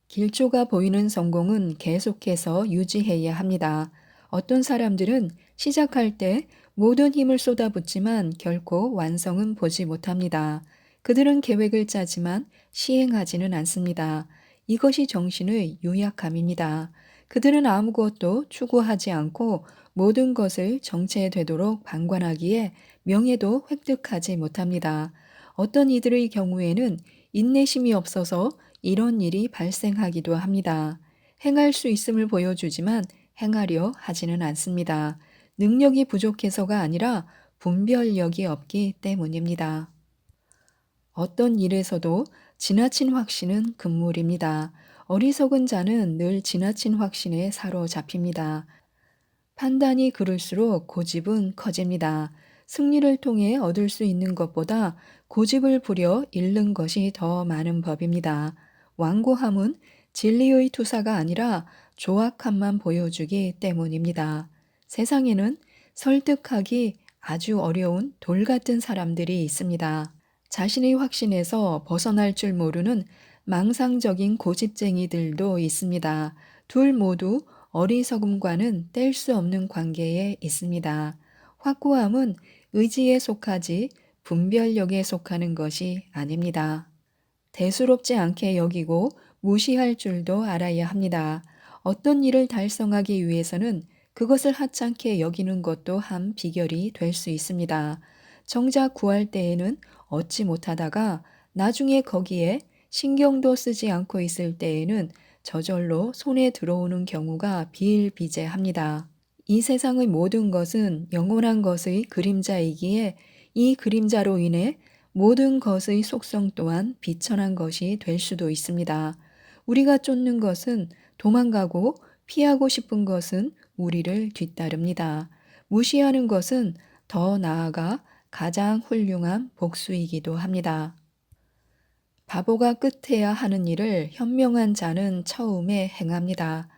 길조가 보이는 성공은 계속해서 유지해야 합니다. 어떤 사람들은 시작할 때 모든 힘을 쏟아붓지만 결코 완성은 보지 못합니다. 그들은 계획을 짜지만 시행하지는 않습니다. 이것이 정신의 유약함입니다. 그들은 아무것도 추구하지 않고 모든 것을 정체되도록 방관하기에 명예도 획득하지 못합니다. 어떤 이들의 경우에는 인내심이 없어서 이런 일이 발생하기도 합니다. 행할 수 있음을 보여주지만 행하려 하지는 않습니다. 능력이 부족해서가 아니라 분별력이 없기 때문입니다. 어떤 일에서도 지나친 확신은 금물입니다. 어리석은 자는 늘 지나친 확신에 사로잡힙니다. 판단이 그럴수록 고집은 커집니다. 승리를 통해 얻을 수 있는 것보다 고집을 부려 잃는 것이 더 많은 법입니다. 완고함은 진리의 투사가 아니라 조악함만 보여주기 때문입니다. 세상에는 설득하기 아주 어려운 돌 같은 사람들이 있습니다. 자신의 확신에서 벗어날 줄 모르는 망상적인 고집쟁이들도 있습니다. 둘 모두 어리석음과는 뗄 수 없는 관계에 있습니다. 확고함은 의지에 속하지 분별력에 속하는 것이 아닙니다. 대수롭지 않게 여기고 무시할 줄도 알아야 합니다. 어떤 일을 달성하기 위해서는 그것을 하찮게 여기는 것도 한 비결이 될 수 있습니다. 정작 구할 때에는 얻지 못하다가 나중에 거기에 신경도 쓰지 않고 있을 때에는 저절로 손에 들어오는 경우가 비일비재합니다. 이 세상의 모든 것은 영원한 것의 그림자이기에 이 그림자로 인해 모든 것의 속성 또한 비천한 것이 될 수도 있습니다. 우리가 쫓는 것은 도망가고 피하고 싶은 것은 우리를 뒤따릅니다. 무시하는 것은 더 나아가 가장 훌륭한 복수이기도 합니다. 바보가 끝해야 하는 일을 현명한 자는 처음에 행합니다.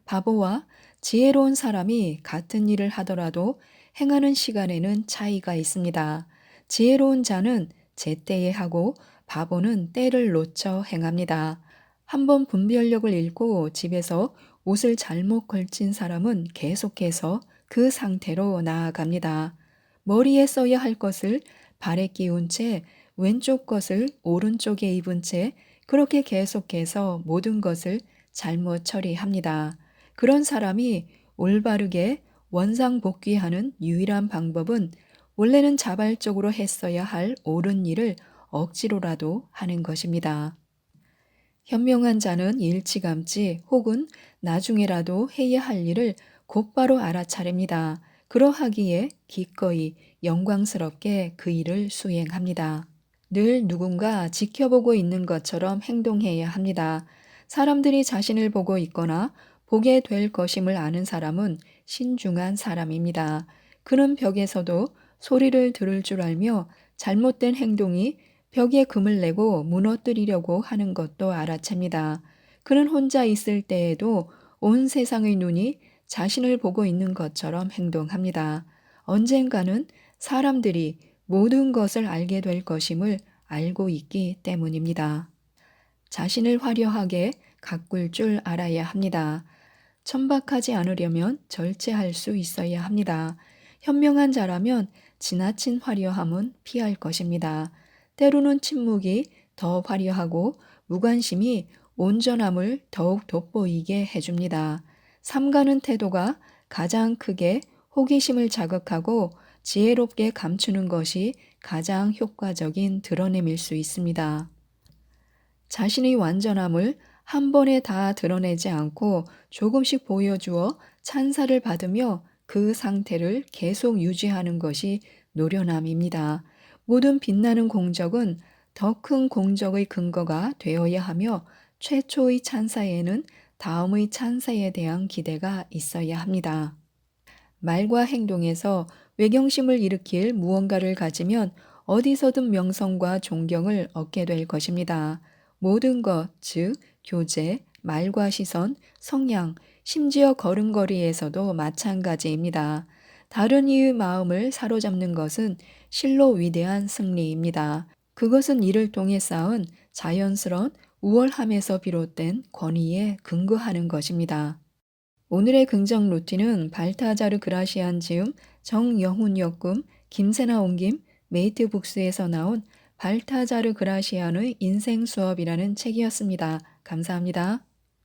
바보와 지혜로운 사람이 같은 일을 하더라도 행하는 시간에는 차이가 있습니다. 지혜로운 자는 제때에 하고 바보는 때를 놓쳐 행합니다. 한번 분별력을 잃고 집에서 옷을 잘못 걸친 사람은 계속해서 그 상태로 나아갑니다. 머리에 써야 할 것을 발에 끼운 채 왼쪽 것을 오른쪽에 입은 채 그렇게 계속해서 모든 것을 잘못 처리합니다. 그런 사람이 올바르게 원상복귀하는 유일한 방법은 원래는 자발적으로 했어야 할 옳은 일을 억지로라도 하는 것입니다. 현명한 자는 일찌감치 혹은 나중에라도 해야 할 일을 곧바로 알아차립니다. 그러하기에 기꺼이 영광스럽게 그 일을 수행합니다. 늘 누군가 지켜보고 있는 것처럼 행동해야 합니다. 사람들이 자신을 보고 있거나 보게 될 것임을 아는 사람은 신중한 사람입니다. 그는 벽에서도 소리를 들을 줄 알며 잘못된 행동이 벽에 금을 내고 무너뜨리려고 하는 것도 알아챕니다. 그는 혼자 있을 때에도 온 세상의 눈이 자신을 보고 있는 것처럼 행동합니다. 언젠가는 사람들이 모든 것을 알게 될 것임을 알고 있기 때문입니다. 자신을 화려하게 가꿀 줄 알아야 합니다. 천박하지 않으려면 절제할 수 있어야 합니다. 현명한 자라면 지나친 화려함은 피할 것입니다. 때로는 침묵이 더 화려하고 무관심이 온전함을 더욱 돋보이게 해줍니다. 삼가는 태도가 가장 크게 호기심을 자극하고 지혜롭게 감추는 것이 가장 효과적인 드러냄일 수 있습니다. 자신의 완전함을 한 번에 다 드러내지 않고 조금씩 보여주어 찬사를 받으며 그 상태를 계속 유지하는 것이 노련함입니다. 모든 빛나는 공적은 더 큰 공적의 근거가 되어야 하며 최초의 찬사에는 다음의 찬사에 대한 기대가 있어야 합니다. 말과 행동에서 외경심을 일으킬 무언가를 가지면 어디서든 명성과 존경을 얻게 될 것입니다. 모든 것, 즉 교제, 말과 시선, 성향, 심지어 걸음걸이에서도 마찬가지입니다. 다른 이의 마음을 사로잡는 것은 실로 위대한 승리입니다. 그것은 이를 통해 쌓은 자연스러운 우월함에서 비롯된 권위에 근거하는 것입니다. 오늘의 긍정 루틴은 발타자르 그라시안 지음, 정영훈 역금, 김세나 옮김, 메이트북스에서 나온 발타자르 그라시안의 인생 수업이라는 책이었습니다. 감사합니다.